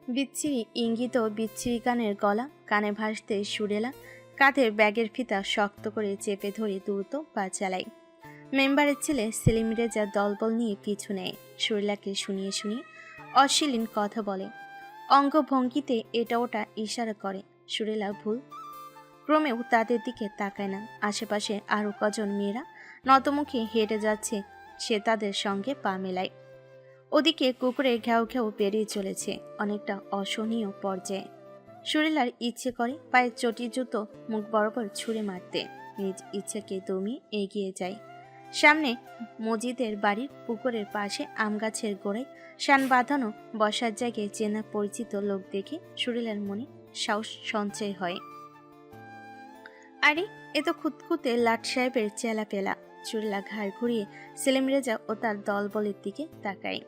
বিচ্ছিরি ইঙ্গিত ও বিচ্ছিরি গানের গলা কানে ভাসতে সুরেলা কাঁধে ব্যাগের ফিতা শক্ত করে চেপে ধরে দ্রুত পা চালায়। মেম্বারের ছেলে সেলিম রেজা দলবল নিয়ে পিছু নেয়। সুরেলাকে শুনিয়ে শুনিয়ে অশ্লীল কথা বলে, অঙ্গভঙ্গিতে এটা ওটা ইশারা করে। সুরেলা ভুল ক্রমেও তাদের দিকে তাকায় না। আশেপাশে আরও কজন মেয়েরা নতমুখে হেঁটে যাচ্ছে, সে তাদের সঙ্গে পা মেলায়। ওদিকে কুকুরের ঘ্যাও ঘ্যাও পেরিয়ে চলেছে অনেকটা অসহনীয় পর্যায়ে। সুরেলার ইচ্ছে করে পায়ের চটি জুতো মুখ বরাবর ছুঁড়ে মারতে, নিজ ইচ্ছাকে দমিয়ে এগিয়ে যায়। সামনে মজিদের বাড়ির পুকুরের পাশে আম গাছের গোড়ায় শান বাঁধানো বসার জায়গায় চেনা পরিচিত লোক দেখে সুরেলার মনে সাহস সঞ্চয় হয়। আরে এ তো খুঁতখুঁতে লাট সাহেবের চেলা পেলা। সুরেলা ঘাড় ঘুরিয়ে সেলিম রেজা ও তার দলবলের দিকে তাকায়।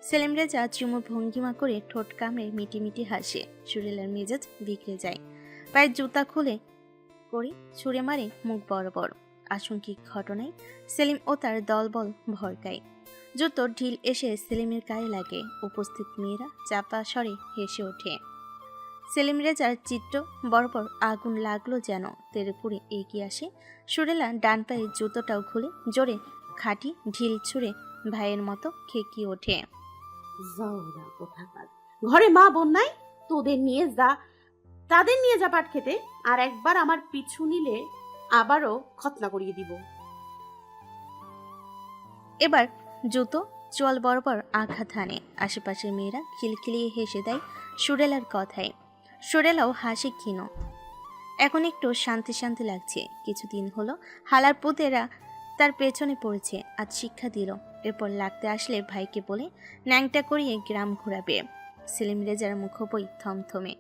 সেলিম রেজা চুমু ভঙ্গিমা করে ঠোঁট কামড়ে মিটিমিটি হাসে। সুরেলার মেজাজ বিগড়ে যায়। পায়ের জুতা খুলে করে ছুঁড়ে মারে মুখ বরাবর। আশঙ্কিক ঘটনায় সেলিম ও তার দলবল ভরকায়। জুতো ঢিল এসে সেলিমের গায়ে লাগে। উপস্থিত মেয়েরা চাপা স্বরে হেসে ওঠে। সেলিম রেজার চিত্র বরাবর আগুন লাগলো যেন। তেরেপুরে এগিয়ে আসে সুরেলা, ডান পায়ের জুতোটাও খুলে জোরে খাটি ঢিল ছুঁড়ে ভাইয়ের মতো খেকিয়ে ওঠে। ঘরে মা বোন নাই, তোদের নিয়ে যা, তাদের নিয়ে যা পাট খেতে। আর একবার আমার পিছু নিলে আবারও খতনা করিয়ে দিব। এবার জুতো চোয়াল বরাবর আঘাত হানে। আশেপাশের মেয়েরা খিলখিলিয়ে হেসে দেয় সুরেলার কথায়। সুরেলাও হাসি ক্ষীণ। এখন একটু শান্তি শান্তি লাগছে। কিছুদিন হলো হালার পুতেরা তার পেছনে পড়েছে, আজ শিক্ষা দিল। এরপর লাগতে আসলে ভাইকে বলে ন্যাংটা করিয়ে গ্রাম ঘোরাবে। সেলিম রেজার মুখবই থমথমে।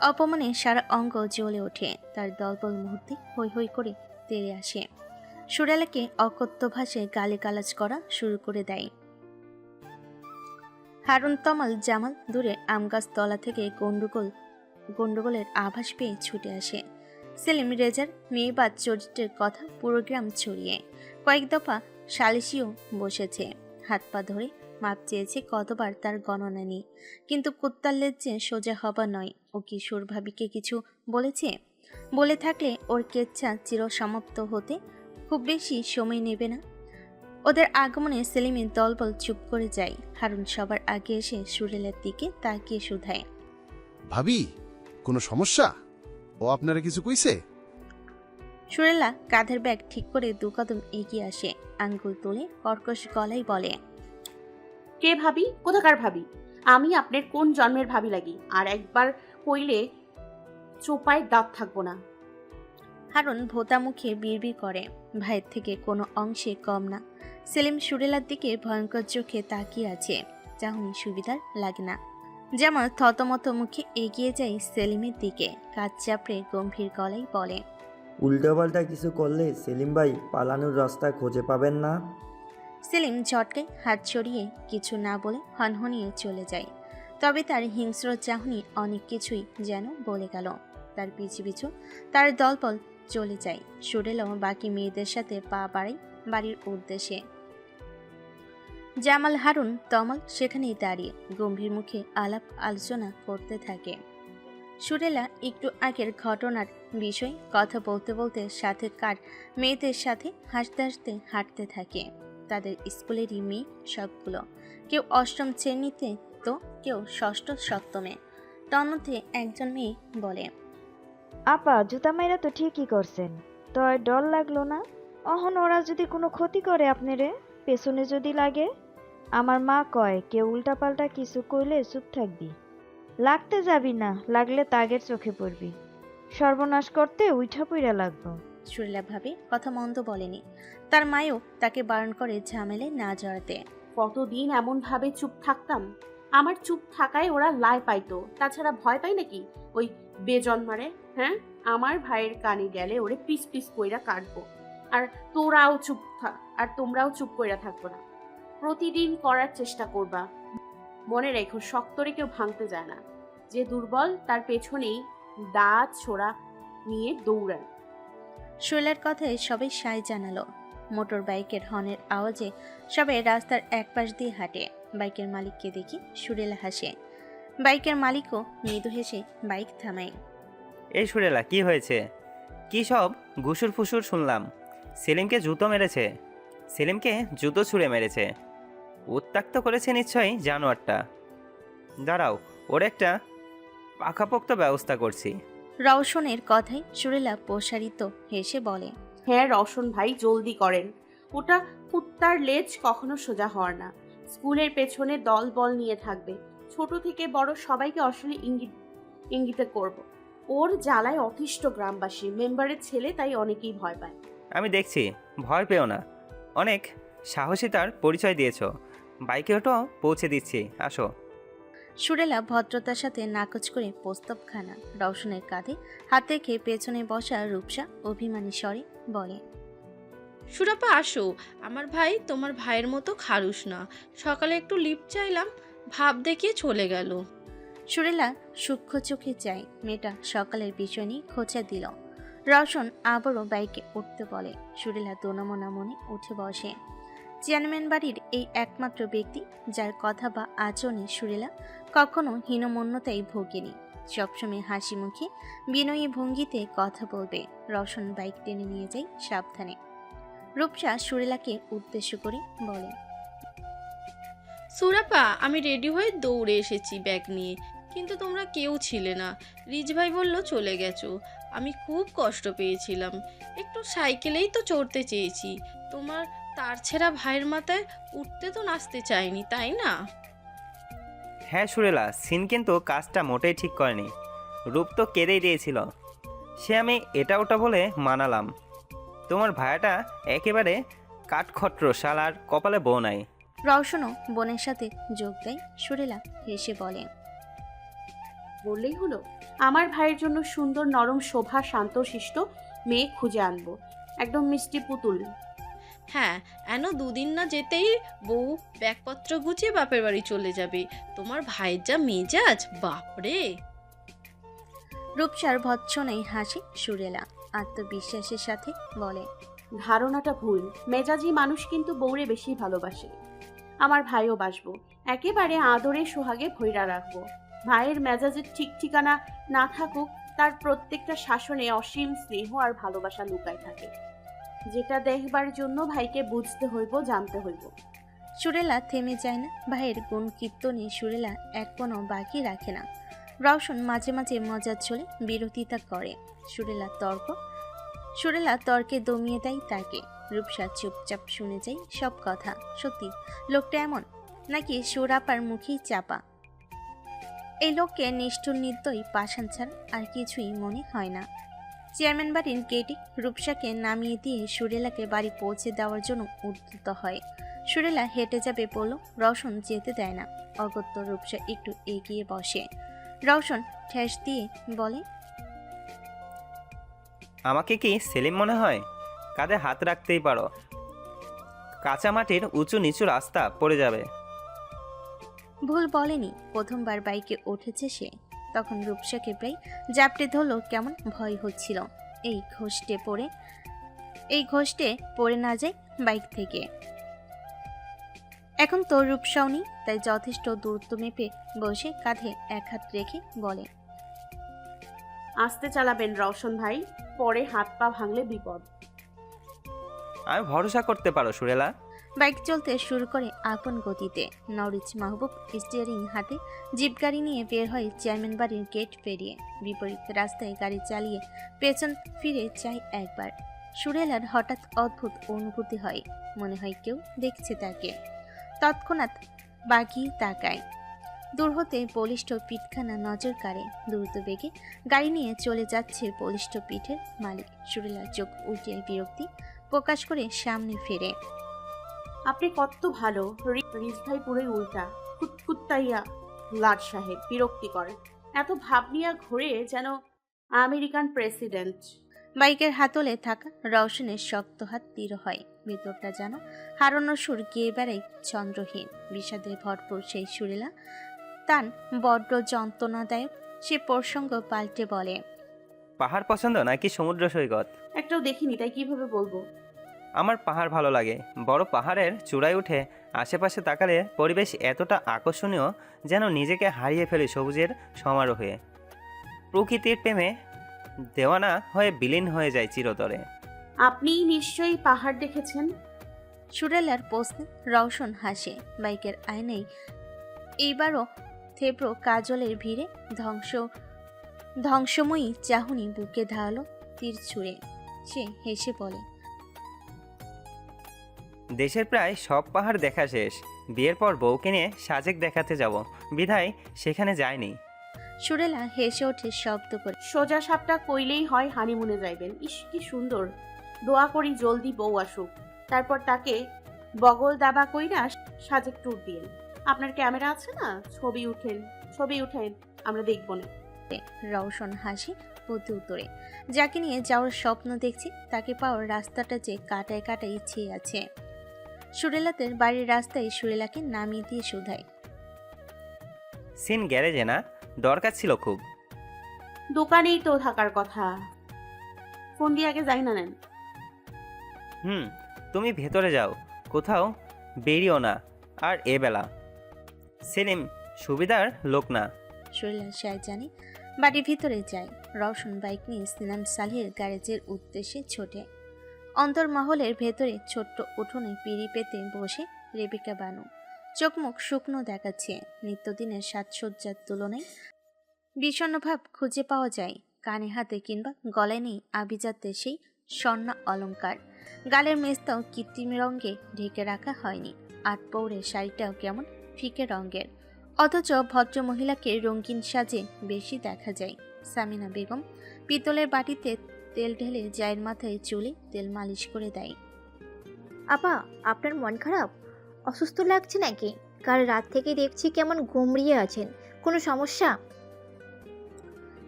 অপমানে সারা অঙ্গ জ্বলে ওঠে। তার দলবল মুহূর্তে হৈ হৈ করে তেড়ে আসে। সুরেলাকে অকথ্য ভাষায় গালিগালাজ করা শুরু করে দেয়। হারুন তমাল জামাল দূরে আমগাছ তলা থেকে গন্ডগোলের আভাস পেয়ে ছুটে আসে। সেলিম রেজার মেয়েবাদ চরিত্রের কথা পুরো গ্রাম ছড়িয়ে। কয়েক দফা সালিশিও বসেছে, হাত পা ধরে মাপ চেয়েছে কতবার তার গণনা নেই। কিন্তু কুত্তার লেজ্জে সোজা হবা নয়। ও কি সুরভাবিকে কিছু বলেছে? বলে থাকলে ওর কেচ্ছা চিরসমাপ্ত হতে খুব বেশি সময় নেবে না। ওদের আগমনে সেলিমের দলবল চুপ করে যায়। হারুন সবার আগে এসে সুরেলের দিকে তাকিয়ে শুধায়, ভাবি কোনো সমস্যা? ও আপনারা কিছু কইছে? সুরেলা কাঁধের ব্যাগ ঠিক করে দু কদম এগিয়ে আসে। আঙ্গুল তুলে কর্কশ গলায় বলে, কে ভাবি? কোথাকার ভাবি? আমি আপনার কোন জন্মের ভাবি লাগি? আর একবার কইলে চোপায় দাঁত থাকবো না। হারুন ভোতা মুখে বিড়বিড় করে, ভাইয়ের থেকে কোনো অংশে কম না। সেলিম সুরেলার দিকে ভয়ঙ্কর চোখে তাকিয়ে আছে। চাহনি সুবিধার লাগে না। জামাল থতমত মুখে এগিয়ে যায় সেলিমের দিকে। কাজ চাপড়ে গম্ভীর গলায় বলে, উল্টোপাল্টা কিছু করলে সেলিম ভাই পালানোর রাস্তা খুঁজে পাবেন না। সেলিম ঝটকায় হাত সরিয়ে কিছু না বলে হনহনিয়ে চলে যায়। তবে তার হিংস্র চাহনি অনেক কিছুই যেন বলে গেল। তার পিছু পিছু তার দলবল চলে যায়। সুরেলাও বাকি মেয়েদের সাথে পা বাড়ায় বাড়ির উদ্দেশ্যে। জামাল, হারুন, তমাল সেখানেই দাঁড়িয়ে গম্ভীর মুখে আলাপ আলোচনা করতে থাকে। সুরেলা একটু আগের ঘটনার বিষয় কথা বলতে বলতে সাথে কার মেয়েদের সাথে হাসতে হাসতে হাঁটতে থাকে। তাদের স্কুলেরই মেয়ে সবগুলো। কেউ অষ্টম শ্রেণীতে তো কেউ ষষ্ঠ সপ্তমে। তন্মধ্যে একজন মেয়ে বলে, আপা জুতা মাইরা তো ঠিকই করছেন, তয় ডর লাগলো না? অহন ওরা যদি কোনো ক্ষতি করে আপনারে, পেছনে যদি লাগে? আমার মা কয় কেউ উল্টাপাল্টা কিছু কইলে চুপ থাকবি, লাগতে যাবি না, লাগলে তাগের চোখে পড়বি, সর্বনাশ করতে উইঠা পইরা লাগবো। সুরেলা ভাবে কথা মন্দ বলেনি। তার মায়ও তাকে বারণ করে ঝামেলে না জড়াতে। কতদিন এমন ভাবে চুপ থাকতাম। আমার চুপ থাকায় ওরা লাই পাইতো, তাছাড়া ভয় পাই নাকি ওই বেজন্মারে? হ্যাঁ, আমার ভাইয়ের কানে গেলে ওরে পিস পিস কইরা কাটবো। আর তোমরাও চুপ কইরা থাকবো না। প্রতিদিন করার চেষ্টা করবা। মনে রেখো, শক্তরে কেউ ভাঙতে যায় না। যে দুর্বল তার পেছনেই দাঁত ছোড়া নিয়ে দৌড়ান। সুরেলার কথায় সবাই সায় জানালো। মোটর বাইকের হর্নের আওয়াজে সবাই রাস্তার একপাশ দিয়ে হাঁটে। বাইকের মালিককে দেখি সুরেলা হাসে। বাইকের মালিকও মৃদু হেসে বাইক থামায়। এই সুরেলা কি হয়েছে? কি সব ঘুষুর ফুসুর শুনলাম? সেলিমকে জুতো মেরেছে, সেলিমকে জুতো ছুঁড়ে মেরেছে, উত্ত্যক্ত করেছে নিশ্চয়ই জানোয়ারটা। দাঁড়াও, ওর একটা পাকাপোক্ত ব্যবস্থা করছি। রওশনের কথায় সুরেলা প্রসারিত হেসে বলে। হ্যাঁ রওশন ভাই, জলদি করেন। ওটা কুত্তার লেজ কখনো সোজা হওয়ার না। স্কুলের পেছনে দল বল নিয়ে থাকবে, ছোট থেকে বড় সবাইকে আসলে ইঙ্গিতে করব। ওর জ্বালায় অতিষ্ঠ গ্রামবাসী, মেম্বারের ছেলে, তাই অনেকেই ভয় পায়। আমি দেখছি, ভয় পেও না। অনেক সাহসিতার পরিচয় দিয়েছ। বাইকে ওটো পৌঁছে দিচ্ছি, আসো। সুরেলা ভদ্রতার সাথে নাকচ করে প্রস্তাবখানা রওশনের কাঁধে হাত রেখে পেছনে বসা রূপসা অভিমানী স্বরে বলে। সুরাপা আসো, আমার ভাই তোমার ভাইয়ের মতো খারুস না। সকালে একটু লিফট চাইলাম, ভাব দেখিয়ে চলে গেল। সুরেলা সূক্ষ্ম চোখে চায়, মেয়েটা সকালের বিষয় নিয়ে খোঁচা দিল। রওশন আবারও বাইকে উঠতে বলে। সুরেলা দোনামোনা মনে উঠে বসে। চেয়ারম্যান বাড়ির এই একমাত্র ব্যক্তি যার কথা বা আচরণে সুরেলা কখনো হীনমন্যতায় ভোগেনি। সবসময় হাসি মুখে বিনয়ী ভঙ্গিতে কথা বলবে। রওশন বাইক টেনে নিয়ে যায় সাবধানে। রূপসা সুরেলাকে উদ্দেশ্য করে বলে। সুরাপা, আমি রেডি হয়ে দৌড়ে এসেছি ব্যাগ নিয়ে, কিন্তু তোমরা কেউ ছিলে না। রিজ ভাই বলল চলে গেছো। আমি খুব কষ্ট পেয়েছিলাম, একটু সাইকেলেই তো চড়তে চেয়েছি। তোমার তার ছেঁড়া ভাইয়ের মাথায় উঠতে তো নাচতে চাইনি, তাই না? হ্যাঁ সুরেলা, সিন কিন্তু কাজটা মোটেই ঠিক করেনি। রূপ তো কেঁদেই দিয়েছিল, সে আমি এটা ওটা বলে মানালাম। তোমার ভাইয়াটা একেবারে কাঠখট্র শালার, কপালে বউ নাই। রওশনও বোনের সাথে যোগ দেয়। সুরেলা হেসে বলে। বললেই হলো, আমার ভাইয়ের জন্য সুন্দর নরম শোভা শান্তশিষ্ট মেয়ে খুঁজে আনবো, একদম মিষ্টি পুতুল। হ্যাঁ, এন দুদিন না যেতেই বউ ব্যাগপত্র গুছিয়ে বাপের বাড়ি চলে যাবে। তোমার ভাইয়ের যা মেজাজ, বাপরে। রূপসার ভৎসনায় হাসি সুরেলা আত্মবিশ্বাসের সাথে বলে। ধারণাটা ভুল, মেজাজি মানুষ কিন্তু বউরে বেশি ভালোবাসে। আমার ভাইও বাসবো, একেবারে আদরে সোহাগে ভৈরা রাখবো। ভাইয়ের মেজাজের ঠিক ঠিকানা না থাকুক, তার প্রত্যেকটা শাসনে অসীম স্নেহ আর ভালোবাসা লুকায় থাকে, যেটা দেখবার জন্য ভাইকে বুঝতে হইব, জানতে হইব। সুরেলা থেমে যায় না। ভাইয়ের গুণ কীর্তনে সুরেলা এক কোনো বাকি রাখে না। রওশন মাঝে মাঝে মজার ছলে বিরোধিতা করে। সুরেলা তর্কে দমিয়ে দেয় তাকে। রূপসা চুপচাপ শুনে যায় সব কথা। সত্যি লোকটা এমন, নাকি সুরাপার মুখেই চাপা? এই লোককে নিষ্ঠুর নির্দয়ী পাষাণ ছাড়া আর কিছুই মনে হয় না। চেয়ারম্যান বাড়ির গেটে রূপসাকে নামিয়ে দিয়ে সুরেলাকে বাড়ি পৌঁছে দেওয়ার জন্য উদ্যত হয়। সুরেলা হেঁটে যাবে বলল, রওশন যেতে দেয় না। অগত্য রূপসা একটু এগিয়ে বসে। রওশন ঠেস দিয়ে বলে। আমাকে কি সেলিম মনে হয়? কাঁধে হাত রাখতেই পারো, কাঁচা মাটির উঁচু নিচু রাস্তা পড়ে যাবে। ভুল বলেনি, প্রথমবার বাইকে উঠেছে সে। তখন রূপসাকে প্রায় জাপটে ধরলো, কেমন ভয় হচ্ছিল এই ঘোষ্টে পড়ে না যায় বাইক থেকে। এখন তো রূপসাও নেই, তাই যথেষ্ট দূরত্ব মেপে বসে কাঁধে এক হাত রেখে বলে। আস্তে চালাবেন রওশন ভাই, পরে হাত পা ভাঙলে বিপদ। আমি ভরসা করতে পারো সুরেলা। বাইক চলতে শুরু করে আপন গতিতে। নরিচ মাহবুব স্টিয়ারিং হাতে জিপ গাড়ি নিয়ে বের হয় চেয়ারম্যান বাড়ির গেট পেরিয়ে। বিপরীত রাস্তায় গাড়ি চালিয়ে পেছন ফিরে চাই একবার। সুরেলার হঠাৎ অদ্ভুত অনুভূতি হয়, মনে হয় কেউ দেখছে তাকে। তৎক্ষণাৎ বাগিয়ে তাকায়। দূর হতে বলিষ্ঠ পিঠখানা নজর কাড়ে। দ্রুত বেগে গাড়ি নিয়ে চলে যাচ্ছে বলিষ্ঠ পিঠের মালিক। সুরেলার চোখ উল্টে বিরক্তি প্রকাশ করে সামনে ফেরে। আপনি কত ভালো, রিজ ভাই পুরোই উল্টা, কুত্তাইয়া লাট সাহেব, বিরক্তিকর। এত ভাব নিয়ে ঘোরে যেন আমেরিকান প্রেসিডেন্ট। বাইকের হাতলে থাকা রওশনের শক্ত হাত তীর হয়। ভিতরটা যেন হারানো সুর গিয়ে বেড়ায় চন্দ্রহীন। বিষাদে ভরপুর সেই সুরেলা তান বড্ড যন্ত্রণাদায়ক। সে প্রসঙ্গ পাল্টে বলে। পাহাড় পছন্দ নাকি সমুদ্র সৈকত? একটাও দেখিনি, তাই কিভাবে বলবো? আমার পাহাড় ভালো লাগে। বড় পাহাড়ের চূড়ায় উঠে আশেপাশে তাকালে পরিবেশ এতটা আকর্ষণীয় যেন নিজেকে হারিয়ে ফেলে সবুজের সমারোহে। প্রকৃতির প্রেমে দেওয়ানা হয়ে বিলীন হয়ে যায় চিরতরে। আপনি নিশ্চয়ই পাহাড় দেখেছেন। সুরেলার প্রশ্নে রওশন হাসে। বাইকের আয়নায় এইবারও থেপ্রো কাজলের ভিড়ে ধ্বংসময়ী চাহনি বুকে ধারালো তীর ছুঁড়ে। সে হেসে বলে, দেশের প্রায় সব পাহাড় দেখা শেষ। বিয়ের পর বউকে নিয়ে সাজেক দেখাতে যাব, বিধায় সেখানে যায়নি। সুরেলা হেসে ওঠে শব্দ করে। সোজা সাপটা কইলেই হয় হানিমুনে যাইবেন। ইস কি সুন্দর। দোয়া করি জলদি বউ আসুক, তারপর তাকে বগল দাবা কইরা সাজেক ট্যুর দিন। আপনার ক্যামেরা আছে না? ছবি উঠেন, আমরা দেখব না। রওশন হাসি প্রতি উত্তরে, যাকে নিয়ে যাওয়ার স্বপ্ন দেখছি তাকে পাওয়ার রাস্তাটা যে কাটায় কাটায় ইচ্ছে আছে। সুরেলাদের বাড়ির রাস্তায় সুরেলাকে নামিয়ে দিয়ে শুধায়, সিন গ্যারেজে না? দরকার ছিল খুব। দোকানেই তো থাকার কথা। ফোন দিয়ে আগে যাই না নেন। তুমি ভেতরে যাও, কোথাও বেরিও না। আর এ বেলা সেলিম সুবিধার লোক না। সুরেলা সাহেব জানে বাড়ির ভিতরে যায়। রওশন বাইক নিয়ে সিনাম সালেহের গ্যারেজের উদ্দেশ্যে ছোটে। অন্তর্মহলের ভেতরে ছোট্ট উঠোনে পিঁড়ি পেতে বসে রেবিকা বানু। চোখ মুখ শুকনো দেখাচ্ছে। নিত্যদিনের সাজসজ্জার তুলনায় বিষণ্ণভাব খুঁজে পাওয়া যায়। কানে হাতে কিংবা গলায় নেই আভিজাত্যের সেই স্বর্ণ অলংকার। গালের মেজটাও কৃত্রিম রঙে ঢেকে রাখা হয়নি। আটপৌরের শাড়িটাও কেমন ফিকে রঙের। অথচ ভদ্র মহিলাকে রঙিন সাজে বেশি দেখা যায়। সামিনা বেগম পিতলের বাটিতে তেল ঢেলে জায়ের মাথায় চুলে তেল মালিশ করে দেয়। আপা, আপনার মন খারাপ? অসুস্থ লাগছে নাকি? কাল রাত থেকে দেখছি কেমন গুমড়িয়ে আছেন। কোনো সমস্যা?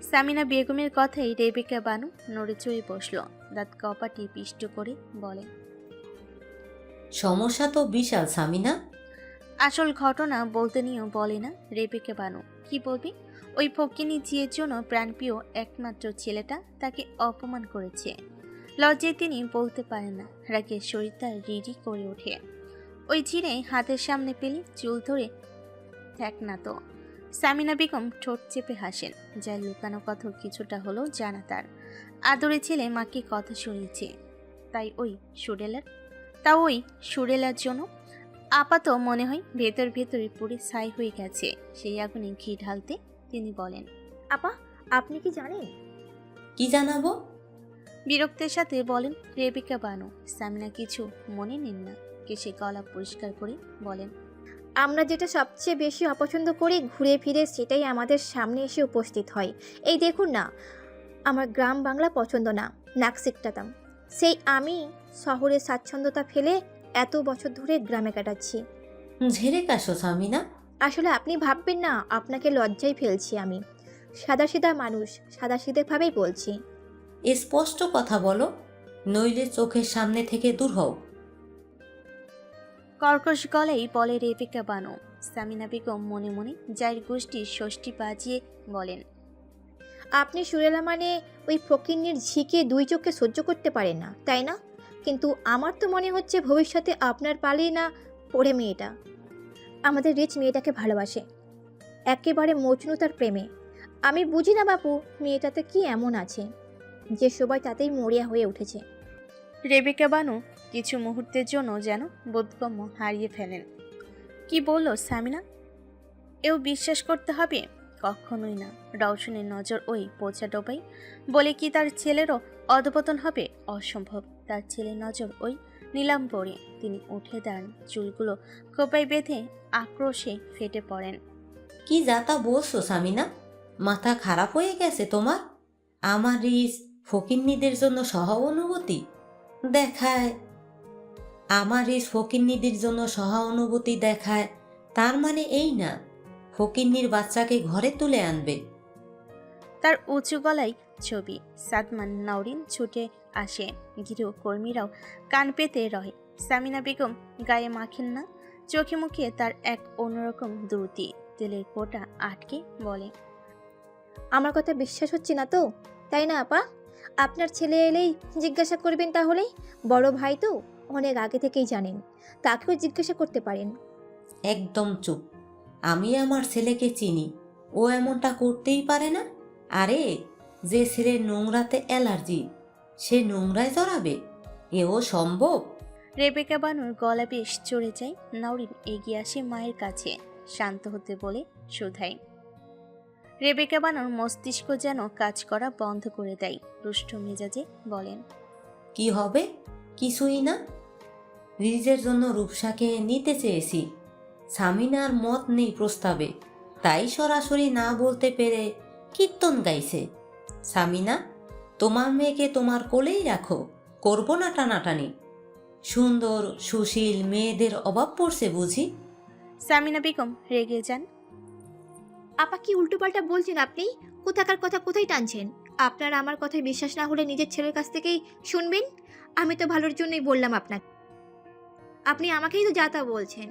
সামিনা বেগমের কথাই রেবিকা বানু নড়ে চড়ে বসল। দাঁত কপাটি পিষ্ট করে বলে, সমস্যা তো বিশাল সামিনা। আসল ঘটনা বলতে নিয়েও বলে না রেবিকা বানু। কি বলবি? ওই ফকিনি জিয়ের জন্য প্রাণপ্রিয় একমাত্র ছেলেটা তাকে অপমান করেছে। লজ্জায় তিনি বলতে পারেন না। রাগে শরীরটা রিডি করে ওঠে। ওই চিনে হাতের সামনে পেলে চুল ধরে থাক না তো। সামিনা বেগম ঠোঁট চেপে হাসেন। যার লুকানো কথা কিছুটা হলেও জানা তার। আদরে ছেলে মাকে কথা শুনিয়েছে, ওই সুরেলার জন্য আপাত মনে হয় ভেতর ভেতরে পুরে ছাই হয়ে গেছে। সেই আগুনে ঘি ঢালতে তিনি বলেন, আপা, আপনি কি জানেন? কি জানাবো? বিরক্তের সাথে বলেন রেবিকা বানু। সামিনা কিছু মনে নেন না, কেসে গলা পরিষ্কার করে বলেন, আমরা যেটা সবচেয়ে বেশি অপছন্দ করি ঘুরে ফিরে সেটাই আমাদের সামনে এসে উপস্থিত হয়। এই দেখুন না, আমার গ্রাম বাংলা পছন্দ না, নাক সিকটাতাম। সেই আমি শহরের স্বাচ্ছন্দ্যতা ফেলে এত বছর ধরে গ্রামে কাটাচ্ছি। ঝেড়ে কাশো সামিনা। আসলে আপনি ভাববেন না আপনাকে লজ্জায় ফেলছি। আমি সাদাসিধা মানুষ, সাদাসিধেভাবেই বলছি। স্পষ্ট কথা বলো, নইলে চোখের সামনে থেকে দূর হও। কর্কশ গলায় বলে রেবিকা বানু। সামিনা বেগম মনে মনে জায়ের গোষ্ঠীর ষষ্ঠী বাজিয়ে বলেন, আপনি সুরেলা মানে ওই ফকিন্নির ঝিকে দুই চোখে সহ্য করতে পারেন না, তাই না? কিন্তু আমার তো মনে হচ্ছে ভবিষ্যতে আপনার পালে না পড়ে মেয়েটা আমাদের রিচ মেয়েটাকে ভালোবাসে, একেবারে মজনু তার প্রেমে। আমি বুঝি না বাপু, মেয়েটাতে কি এমন আছে যে সবাই তাতেই মরিয়া হয়ে উঠেছে। রেবিকা বানু কিছু মুহূর্তের জন্য যেন বোধগম্য হারিয়ে ফেলেন। কি বলল সামিনা? এও বিশ্বাস করতে হবে? কখনোই না। রওশনের নজর ওই পোচা ডোবাই বলে কি তার ছেলেরও অধপতন হবে? অসম্ভব। তার ছেলের নজর ওই নীলাম্বরে। তিনি উঠে দাঁড়ান, চুলগুলো খোপায় বেঁধে আক্রোশে ফেটে পড়েন। কি যাতা বলছো সামিনা? মাথা খারাপ হয়ে গেছে তোমার? আমার রিস ফকিন্নিদের জন্য সহানুভূতি দেখায়। আমার রিস ফকিন্নিদের জন্য সহানুভূতি দেখায়, তার মানে এই না ফকিন্নির বাচ্চাকে ঘরে তুলে আনবে। তার উঁচু গলায় ছবি। সাদমান নাওরিন ছুটে আসে। গৃহকর্মীরাও কান পেতে রয়। সামিনা বেগম গায়ে মাখেন না। চোখে মুখে তার এক অন্যরকম দ্রুতি। তেলের কোটা আটকে বলে, আমার কথা বিশ্বাস হচ্ছে না তো, তাই না আপা? আপনার ছেলে এলেই জিজ্ঞাসা করবেন তাহলে। বড় ভাই তো, অনেক আগে থেকেই জানেন, তাকেও জিজ্ঞাসা করতে পারেন। একদম চুপ। আমি আমার ছেলেকে চিনি, ও এমনটা করতেই পারে না। আরে, যে ছেলের নোংরাতে অ্যালার্জি সে নোংরায় জড়াবে, এও সম্ভব? রেবেকা বানুর গলা বেশ চড়ে যায়। নওরিন এগিয়ে আসে মায়ের কাছে, শান্ত হতে বলে শুধায়। রেবেকা বানুর মস্তিষ্ক যেন কাজ করা বন্ধ করে দেয়। রুষ্ট মেজাজে বলেন, কি হবে? কিছুই না। রিজের জন্য রূপসাকে নিতে চেয়েছি, সামিনার মত নেই প্রস্তাবে, তাই সরাসরি না বলতে পেরে কীর্তন গাইছে। সামিনা, তোমার মেয়েকে তোমার কোলেই রাখো, করবো না টানাটানি। সুন্দর সুশীল মেয়েদের অভাব পড়ছে বুঝি? সামিনা বেগম রেগে যান। আপা কি উল্টোপাল্টা বলছেন আপনি? কোথাকার কথা কোথায় টানছেন? আপনার আমার কথায় বিশ্বাস না হলে নিজের ছেলের কাছ থেকেই শুনবেন। আমি তো ভালোর জন্যই বললাম আপনাকে, আপনি আমাকেই তো যা তা বলছেন।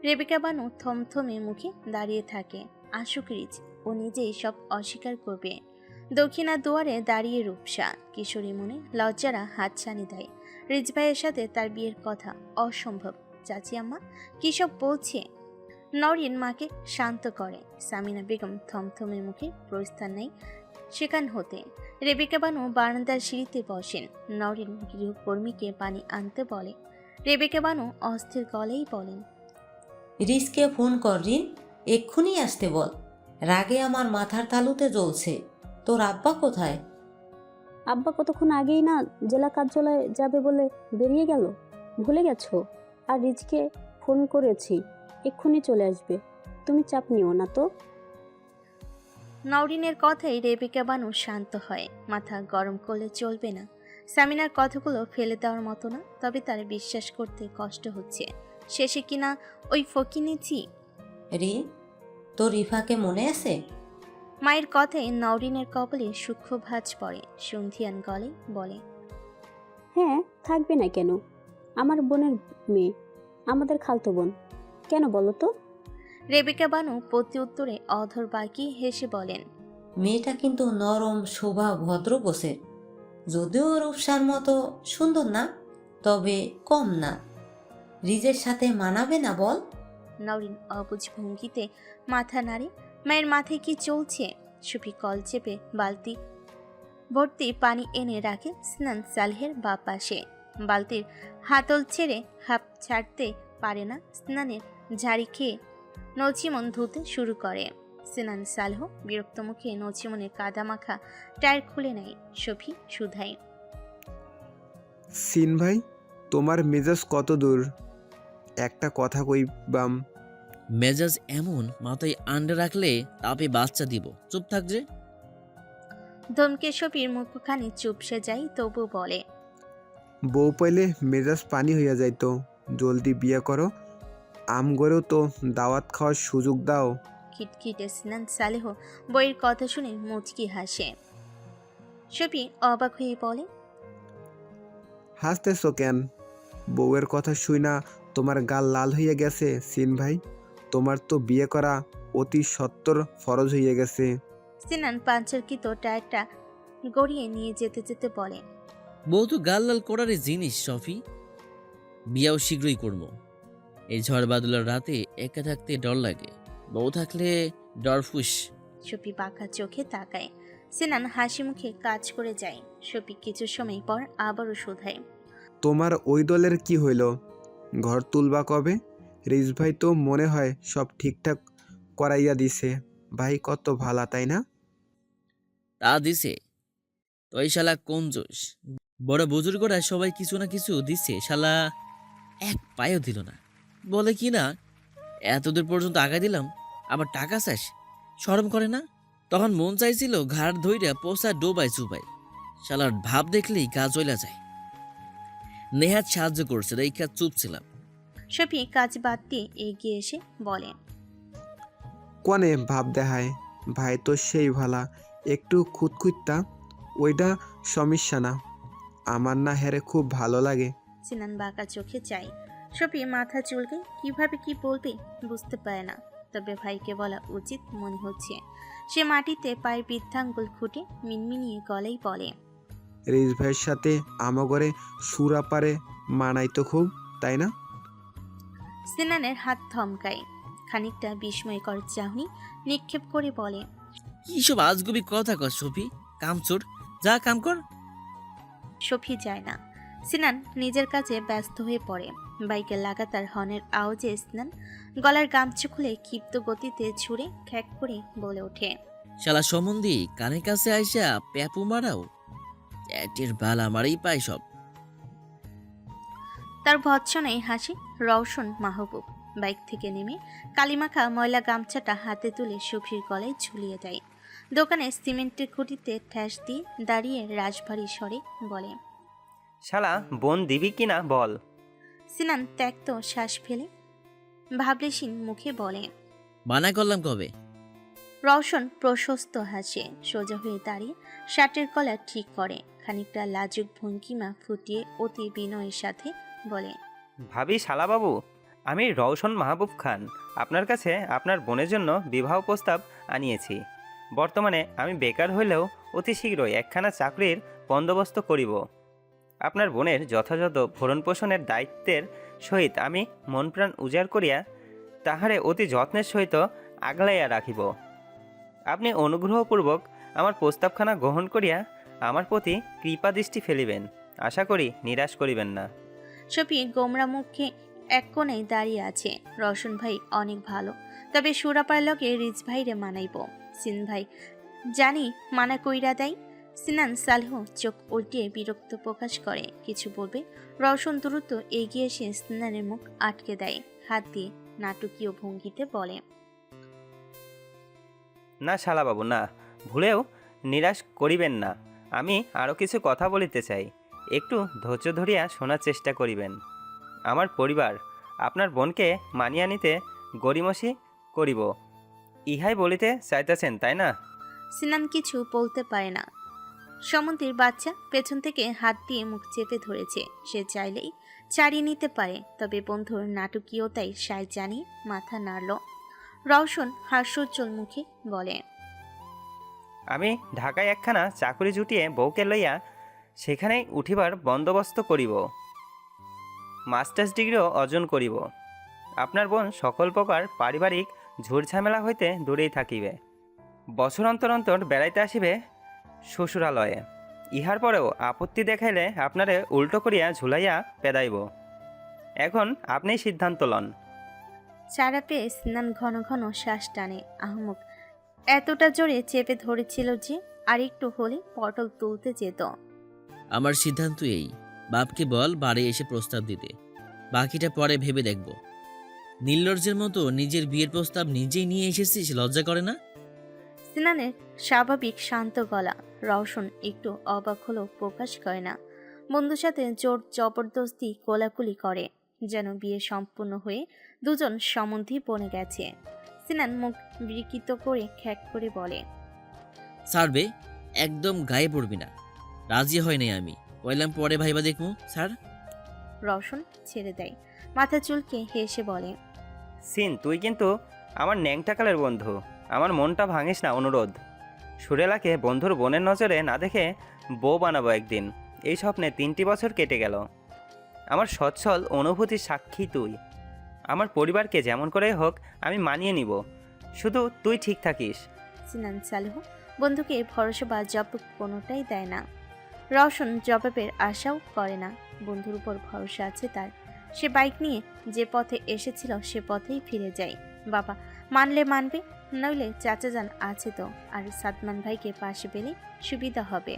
রেবেকা বানু থমথমে মুখে দাঁড়িয়ে থাকে। আশুক রিজ, ও নিজেই সব অস্বীকার করবে। দক্ষিণা দুয়ারে দাঁড়িয়ে রূপসা কিশোরী মনে লজ্জারা হাতছানি দেয়। রিজ ভাইয়ের সাথে তার বিয়ের কথা অসম্ভব। চাচি আম্মা কী সব বলছে? নওরিন মাকে শান্ত করে। সামিনা বেগম থমথমে মুখে প্রস্থান নেয় সেখান হতে। রেবেকা বানু বারান্দার সিঁড়িতে বসেন। নওরিন গৃহকর্মীকে পানি আনতে বলে। রেবেকা বানু অস্থির গলেই বলেন, রিজকে ফোন কর রিন, এক্ষুনি আসতে বল। রাগে আমার মাথার তালুতে জ্বলছে। তোর আব্বা কোথায়? আব্বা কতক্ষণ আগেই না জেলা কার্যালয়ে যাবে বলে বেরিয়ে গেল, ভুলে গেছো? আর রিজকে ফোন করেছি, এক্ষুনি চলে আসবে, তুমি চাপ নিও না তো। নওরিনের কথাই রেবেকা বানু শান্ত হয়। মাথা গরম করলে চলবে না। সামিনার কথাগুলো ফেলে দেওয়ার মতো না, তবে তার বিশ্বাস করতে কষ্ট হচ্ছে। শেষে কিনা ওই ফকিনেছি। রিন, তোর রিফাকে মনে আছে? মায়ের কথায় নওরিনের কপালে সূক্ষ্ম ভাঁজ পড়ে। সন্ধিয়ান গলে বলে, হ্যাঁ, থাকবে না কেন? আমার বোনের মেয়ে, আমাদের খালতো বোন, কেন বলো তো? রেবেকা বানু প্রতি উত্তরে অধর বাঁকিয়ে হেসে বলেন, মেয়েটা কিন্তু নরম শোভা ভদ্র গোছের, যদিও রূপসার মতো সুন্দর না, তবে কম না। রিজের সাথে মানাবে না বল? নওরিন অবুঝ ভঙ্গিতে মাথা নাড়ে। মায়ের মাথায় কি চলছে? সুফি কল চেপে বালতি ভর্তি পানি এনে রাখে স্নান সালহের বা পাশে। বালতির হাতল ছেড়ে হাঁপ ছাড়তে পারে না। স্নানের ঝাড়ি খেয়ে নচিমন ধুতে শুরু করে। স্নান সালহ বিরক্ত মুখে নচিমনের কাদা মাখা টায়ার খুলে নেয়। সফি শুধায়, সিন ভাই, তোমার মেজাজ কত দূর? একটা কথা কইবাম। মেজাজ এমন মাথায় আন্ডা রাখলে তাপে বাচ্চা দিব, চুপ থাক যে। ধমকে সফির মুখখানি চুপসে যায়, তবু বলে, বউ পাইলে মেজাজ পানি হইয়া যাইতো। জলদি বিয়ে করো, আম গড়েও তো দাওয়াত খাওয়ার সুযোগ দাও। খিটখিটে স্নান সালেহ বইয়ের কথা শুনে মুচকি হাসে। সফি অবাক হয়ে বলে, হাসতেছো কেন? বউয়ের কথা শুই না তোমার গাল লাল হইয়া গেছে সিন ভাই? তোমার তো বিয়ে করা অতি সত্বর ফরজ হইয়া গেছে। সিনান পাঞ্চারকিত টায়ারটা গড়িয়ে নিয়ে যেতে যেতে বলে, বউ তো গাল লাল করারই জিনিস সফি, বিয়াও শীঘ্রই করবো। এই ঝড় বাদলার রাতে একা থাকতে ডর লাগে, বউ থাকলে ডর ফুস। সফি পাখা চোখে তাকায়। সিনান হাসি মুখে কাজ করে যায়। সফি কিছু সময় পর আবারও শোধায়, তোমার ওই দলের কি হইল? ঘর তুলবা কবে? রিজ ভাই তো মনে হয় সব ঠিকঠাক করাইয়া দিছে। ভাই কত ভালা, তাই না? তা দিছে তো এই শালা কোন জোশ? বড় বুজুর্গরা সবাই কিছু না কিছু দিছে, শালা এক পায়ও দিল না। বলে কি না এতদূর পর্যন্ত আগা দিলাম, আবার টাকা চাস, শরম করে না? তখন মন চাইছিল ঘাড় ধইরা পোষা ডোবাই চুবাই, শালার ভাব দেখলেই গা জ্বলা যায়। নেহাত সাহায্য করছে, এই কাজ চুপ ছিলাম। সফি কাজ বাদ দিয়ে এগিয়ে এসে বলে, কনে ভাব দেখায়? ভাই তো সেই ভালা, একটু খুঁতখুঁতটা, ওইটা সমস্যা না। আমার না হেরে খুব ভালো লাগে। সিনান বাঁকা চোখে চাই। সফি মাথা চুলকে কিভাবে কি বলবে বুঝতে পারে না, তবে ভাইকে বলা উচিত মনে হচ্ছে। সে মাটিতে পায়ে বৃদ্ধাঙ্গুল খুঁটে মিনমিনিয়ে গলেই বলে, রিজ ভাইয়ের সাথে আমাগরে সুরাপারে মানাই তো খুব, তাই না? সিনানের হাত থমকায়, খানিকটা বিস্ময়কর চাহনি নিক্ষেপ করে বলে, কি সব আজগুবি কথা কর সফি, কামচোর, যা কাম কর। সফি যায় না। সিনান নিজের কাজে ব্যস্ত হয়ে পড়ে। বাইকের লাগাতার হর্নের আওয়াজে সিনান গলার গামছা খুলে ক্ষিপ্ত গতিতে ছুঁড়ে খ্যাক করে বলে ওঠে, শালা সম্বন্ধী কানের কাছে আইসা প্যাপু মারাও, চ্যাটের বাল আমারই পায় সব। তার ভৎসনায় হাসি রওশন মাহবুব বাইক থেকে নেমে কালিমাখা ময়লা গামছাটা হাতে তুলে সফির গলায় ঝুলিয়ে দেয়। দোকানে সিমেন্টের খুঁটিতে ঠ্যাস দিয়ে দাঁড়িয়ে রাজভারী স্বরে বলে, শালা বোন দিবি কিনা বল। সিনান ত্যক্ত শ্বাস ফেলে ভাবলেশীন মুখে বলে, মানা করলাম কবে? রওশন প্রশস্ত হাসে সোজা হয়ে দাঁড়িয়ে শার্টের কলার ঠিক করে, খানিকটা লাজুক ভঙ্গিমা ফুটিয়ে অতি বিনয়ের সাথে বলে, ভাবি শালাবাবু, আমি রওশন মাহবুব খান আপনার কাছে আপনার বোনের জন্য বিবাহ প্রস্তাব আনিয়েছি। বর্তমানে আমি বেকার হইলেও অতি শীঘ্রই একখানা চাকরির বন্দোবস্ত করিব। আপনার বোনের যথাযথ ভরণ পোষণের দায়িত্বের সহিত আমি মন প্রাণ উজাড় করিয়া তাহারে অতি যত্নের সহিত আগলাইয়া রাখিব। আপনি অনুগ্রহপূর্বক আমার প্রস্তাবখানা গ্রহণ করিয়া আমার প্রতি কৃপা দৃষ্টি ফেলিবেন। আশা করি নিরাশ করিবেন না। সফি গোমরা মুখে এক কোণেই দাঁড়িয়ে আছে। রওশন ভাই অনেক ভালো, তবে সুরাপার লগে রিজ ভাইরে মানাইব। সিন ভাই জানি মানা কইরা দেয়। সিনান সালেহ চোখ উল্টিয়ে বিরক্ত প্রকাশ করে কিছু বলবে, রওশন দ্রুত এগিয়ে এসে সিনানের মুখ আটকে দেয়, হাত দিয়ে নাটকীয় ভঙ্গিতে বলে, না শালাবাবু না, ভুলেও নিরাশ করিবেন না। আমি আরও কিছু কথা বলিতে চাই, একটু ধৈর্য ধরিয়া শোনার চেষ্টা করিবেন। আমার পরিবার আপনার বোনকে মানিয়া নিতে গড়িমসি করিব, ইহাই বলিতে চাইতেছেন তাই না? সিনান কিছু বলতে পারে না। সমন্তীর বাচ্চা পেছন থেকে হাত দিয়ে মুখ চেপে ধরেছে, সে চাইলেই ছাড়িয়ে নিতে পারে, তবে বন্ধুর নাটকীয়তায় সায় জানিয়ে মাথা নাড়ল। রওশন হাস্যোজ্জ্বল মুখে বলে, আমি ঢাকায় একখানা চাকুরি জুটিয়ে বউকে লইয়া সেখানেই উঠিবার বন্দোবস্ত করিব, মাস্টার্স ডিগ্রিও অর্জন করিব। আপনার বোন সকল প্রকার পারিবারিক ঝুটঝামেলা হইতে দূরেই থাকিবে। বছর অন্তর অন্তর বেড়াইতে আসিবে শ্বশুরালয়ে। ইহার পরেও আপত্তি দেখাইলে আপনারে উল্টো করিয়া ঝুলাইয়া পেদাইব। এখন আপনিই সিদ্ধান্ত লন। চারা পেয়ে সিনান ঘন ঘন শ্বাস টানে। আহমক এতটা জোরে চেপে ধরেছিল যে আর একটু হলে পটল তুলতে যেত। আমার সিদ্ধান্ত এই, বাপকে বল বাড়ি এসে প্রস্তাব দিতে, বাকিটা পরে ভেবে দেখব। নীলর্জের মতো নিজের বিয়ের প্রস্তাব নিজেই নিয়ে এসেছিস, লজ্জা করে না? সিনানের স্বাভাবিক শান্ত গলা। রওশন একটু অবাক হলেও প্রকাশ করে না। বন্ধুর সাথে জোর জবরদস্তি কোলাকুলি করে, যেন বিয়ে সম্পূর্ণ হয়ে দুজন সম্বন্ধী বনে গেছে। সিনান মুখ বিকৃত করে খ্যাক করে বলে, ছাড়বে, একদম গায়ে পড়বি না। রাজি হয় নাই আমি, কইলাম পরে ভাইবা দেখবো স্যার। রওশন ছেড়ে দেয়, মাথা চুলকে হেসে বলে, সিন, তুই কিন্তু আমার ন্যাংটাকালের বন্ধু, আমার মনটা ভাঙিস না অনুরোধ। সুরেলাকে বন্ধুর বোনের নজরে না দেখে বউ বানাবো একদিন, এই স্বপ্নে 3টি বছর কেটে গেল। আমার সচ্ছল অনুভূতির সাক্ষী তুই। আমার পরিবারকে যেমন করে হোক আমি মানিয়ে নিব, শুধু তুই ঠিক থাকিস। সিনান সালেহ বন্ধুকে ভরসা বা জবাব কোনোটাই দেয় না। রওশন জবাবের আশাও করে না। বন্ধুর উপর ভরসা আছে তার। সে বাইক নিয়ে যে পথে এসেছিল সে পথেই ফিরে যায়। বাবা মানলে মানবে, নইলে চাচা যান আছে তো, আর সাদমান ভাইকে পাশে পেলে সুবিধা হবে।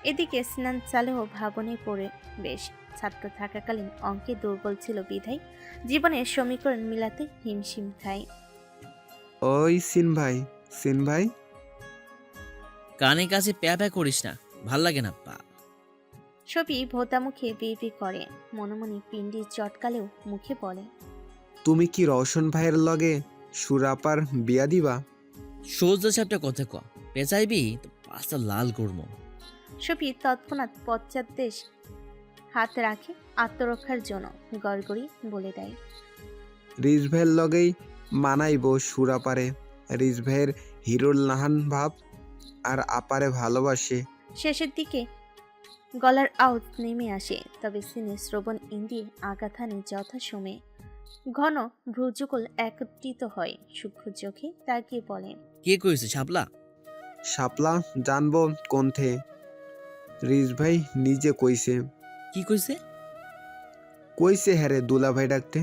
এদিকে সিনান সালেহ ভাবনে পড়ে বেশ। ছাত্র থাকাকালীন অঙ্কে দুর্বল ছিল বিধায় জীবনের সমীকরণ মিলাতে হিমশিম খায়। ওই সিন ভাই, সিন ভাই, কানে কাছে প্যা প্যা করিস না, ভাল লাগে না পা। ছবি ভোতা মুখে বিড়ি করে, মনে মনে পিন্ডি চটকালেও মুখে বলে, তুমি কি রওশন ভাইয়ের লগে সুরাপার বিয়া দিবা? সোজা সাপটা কথা ক, পেঁচাইবি তো পাঁচটা লাল করবো। ছবি তৎক্ষণাৎ পশ্চাৎদেশ হাত রাখে আত্মরক্ষার জন্য, গড়গড়ি বলে দেয়, রিজ ভাইয়ের লগেই মানাইব সুরাপারে। রিজ ভাইয়ের হিরোর নাহান ভাব আর আপারে ভালোবাসে। শেষের দিকে গলার আওয়াজ নেমে আসে, তবে সিনে শ্রবণ ইন্দ্রিয়ে আঘাত হানে যথাসময়ে। ঘন ভ্রুযুগল একত্রিত হয়, সূক্ষ্ম চোখে তাকিয়ে বলে, কে কইছে শাপলা? শাপলা জানবো কোনথে? রিস ভাই নিজে কইছে। কি কইছে? কইছে হ্যারে দুলা ভাই ডাকতে।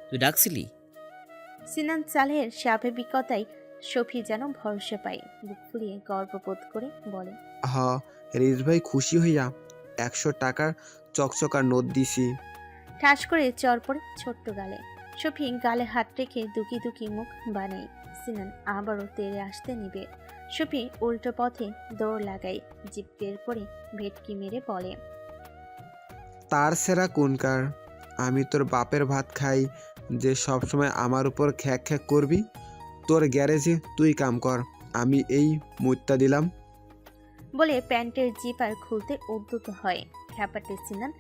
তুই ডাকছিলি? সিনান সালেহের স্বাভাবিকতায় সফি যেন ভরসা পায়, বুক ফুলিয়ে গর্ববোধ করে বলে, হ, রিস ভাই খুশি হইয়া 100 টাকার চকচকার নোট দিছি। ঠাস করে চর পড়ে ছোট্ট গালে। সফি গালে হাত রেখে দুকি দুকি মুখ বানায়। সিনান আবারও তেড়ে আসতে নিবে। সফি উল্টো পথে দৌড় লাগায়, জিপ বের করে ভেটকি মেরে বলে, তার সেরা কোনকার? আমি তোর বাপের ভাত খাই যে সবসময় আমার উপর খ্যাক খ্যাক করবি? তোর গ্যারেজে তুই কাম কর, আমি এই মুত্তা দিলাম। বলে প্যান্টের জিপার খুলতে উদ্যত হয়। খ্যাপাটে সিনান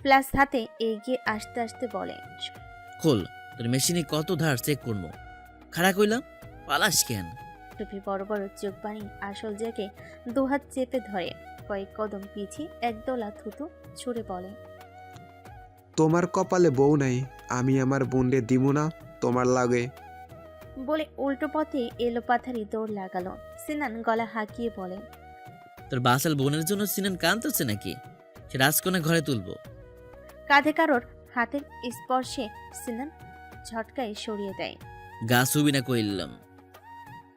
প্লাস হাতে এগিয়ে আসতে আসতে বলে, খোল, তোর মেশিনে কত ধার চেক করবো। খাড়া কইলাম, পালাস কেন? টুপি বড় বড় চোখ বানিয়ে আসল জায়গায় দুহাত চেপে ধরে কয়েক কদম পিছিয়ে একদলা থুতু ছুড়ে বলে, তোমার কপালে বউ নাই, আমি আমার বোনরে দিমু না তোমার লাগে। বলে উল্টো পথে এলো পাথারি দৌড় লাগালো। সিনান গলা হাঁকিয়ে বলে, তোর বাসাল বোনের জন্য সিনান কাঁদতেছে নাকি? সে রাজকন্যা ঘরে তুলবো। কাঁধে কারোর হাতের স্পর্শে সিনান ঝটকায় সরিয়ে দেয়। গা ছবি না কইলাম।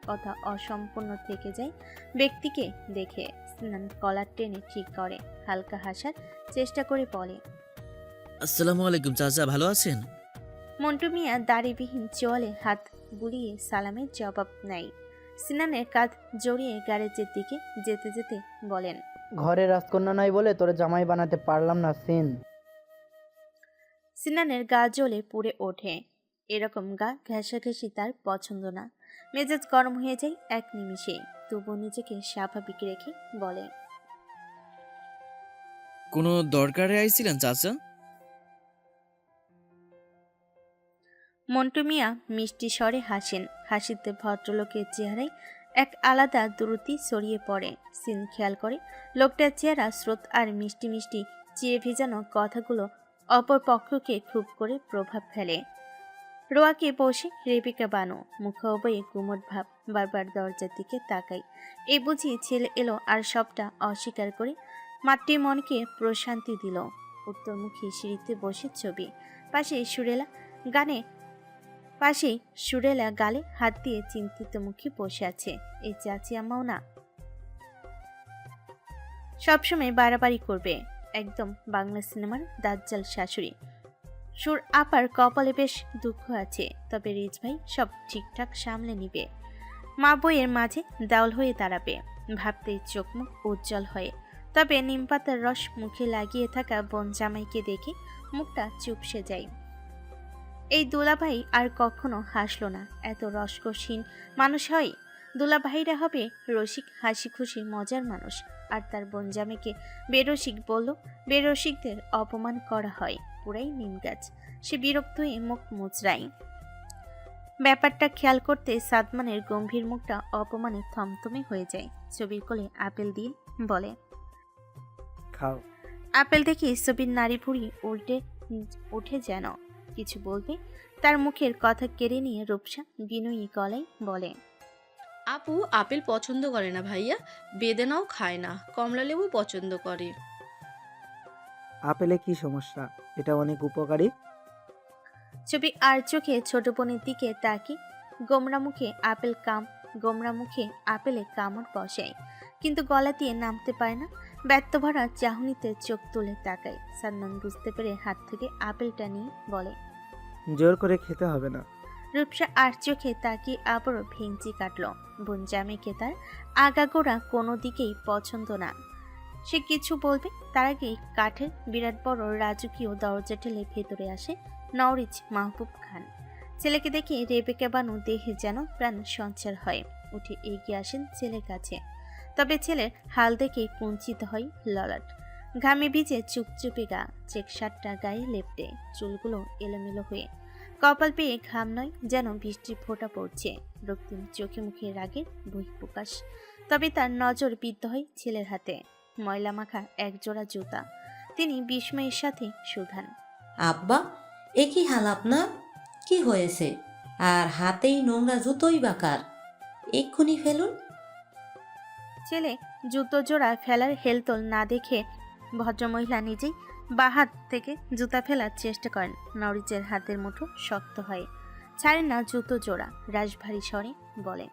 কথা অসম্পূর্ণ থেকে যায় ব্যক্তিকে দেখে। সিনান কলার টেনে ঠিক করে, হালকা হাসার চেষ্টা করে বলে, আসসালামু আলাইকুম চাচা, ভালো আছেন? মন্টু মিয়া দাড়িবিহীন চোয়ালে হাত বুলিয়ে সালামের জবাব নেয়। সিনানের কাঁধ জড়িয়ে গ্যারেজের দিকে যেতে যেতে বলেন, ঘরে রাজকন্যা নাই বলে তোরে জামাই বানাতে পারলাম না সিন। সিনানের গা জ্বলে পুড়ে ওঠে। এরকম গা ঘেঁষাঘেঁষি তার পছন্দ না। মেজাজ গরম হয়ে যায় এক নিমিষে। তবু নিজেকে স্বাভাবিক রেখে বলে, কোনো দরকারে আইছিলেন চাচা? মন্টু মিয়া মিষ্টি স্বরে হাসেন। হাসিতে ভদ্রলোকের চেহারায় এক আলাদা দ্রুতি ছড়িয়ে পড়ে। সিন খেয়াল করে লোকটার চেহারা, স্রোত আর মিষ্টি মিষ্টি চিড়ে ভেজানো কথাগুলো অপর পক্ষকে খুব করে প্রভাব ফেলে। রোয়াকে বসে রেবিকা বানো, মুখে অবয়ে গুমট ভাব, বারবার দরজার দিকে তাকাই। এই বুঝি ছেলে এলো আর সবটা অস্বীকার করে মাতৃ মনকে প্রশান্তি দিল। উত্তরমুখী সিঁড়িতে বসে ছবি, পাশেই সুরেলা গালে হাত দিয়ে চিন্তিত মুখে বসে আছে। এই চাচি আম্মাও না, সবসময় বাড়াবাড়ি করবে, একদম বাংলা সিনেমার দাজ্জাল শাশুড়ি। সুর আপার কপালে বেশ দুঃখ আছে, তবে রিজ ভাই সব ঠিকঠাক সামলে নিবে। মা বইয়ের মাঝে দেওয়াল হয়ে দাঁড়াবে, ভাবতেই চোখ মুখ উজ্জ্বল হয়ে। তবে নিমপাতার রস মুখে লাগিয়ে থাকা বোন জামাইকে দেখে মুখটা চুপসে যায়। এই দুলাভাই আর কখনো হাসলো না। এত রসকসীন মানুষ হয়? দুলাভাইরা হবে রসিক, হাসি খুশি মজার মানুষ। আর তার বোন জামাইকে বেরসিক বলল, বেরসিকদের অপমান করা হয়, পুরাই নিমগাছ। সে বিরক্ত হয়ে মুখ মুচড়ায়। ব্যাপারটা খেয়াল করতে সাদমানের গম্ভীর মুখটা অপমানে থমথমে হয়ে যায়। ছবির কোলে আপেল দিয়ে বলে, খাও। আপেল দেখে ছবির নাড়ি ভুড়ি উল্টে উঠে যেন কিছু বলবে, তার মুখের কথা কেড়ে নিয়ে রূপসা বিনয়ী গলায় বলে, আপু আপেল পছন্দ করে না ভাইয়া, বেদেনাও খায় না, কমলা লেবু পছন্দ করে। আপেলে কি সমস্যা? এটা অনেক উপকারী। ছবি আর চোখে ছোট বোনের দিকে তাকি গোমরা মুখে আপেলে কামড় বসায়, কিন্তু গলা দিয়ে নামতে পারে না। ব্যর্থ ভরা চাহনিতে চোখ তুলে তাকায়। সাদমান বুঝতে পেরে হাত থেকে আপেলটা নিয়ে বলে, জোর করে খেতে হবে না। রূপসা আর চোখে তাকিয়ে আবারও ভেঙচি কাটল। বোন জামাইকে তার আগাগোড়া কোনো দিকেই পছন্দ না। সে কিছু বলবে তার আগেই কাঠের বিরাট বড় রাজকীয় দরজা ঠেলে ভেতরে আসে নওরিজ মাহবুব খান। ছেলেকে দেখে রেবেকা বানু দেহে যেন প্রাণ সঞ্চার হয়। উঠে এগিয়ে আসেন ছেলের কাছে। তবে ছেলের হাল দেখে কুঞ্চিত হয় ললাট। ঘামে ভিজে চুপচুপে গা, চেক শার্টটা গায়ে লেপটে, চুলগুলো এলোমেলো হয়ে। কপাল পেয়ে ঘাম নয়, যেন বৃষ্টির ফোঁটা পড়ছে। রক্তিম চোখে মুখে রাগের বহিঃপ্রকাশ। তবে তার নজর বিদ্ধ হয় ছেলের হাতে। ময়লা মাখা একজোড়া জুতা। তিনি বিস্ময়ের সাথে শুধান, আব্বা, এ কি হাল আপনার? কি হয়েছে? আর হাতেই নোংরা জুতোই বাকার, এক্ষুনি ফেলুন। ছেলে জুতো জোড়া ফেলার হেলতোল না দেখে ভদ্রমহিলা নিজেই বাঁ হাত থেকে জুতা ফেলার চেষ্টা করেন। নরিচের হাতের মুঠো শক্ত হয়, ছাড়েন না জুতো জোড়া। রাশভারী স্বরে বলে,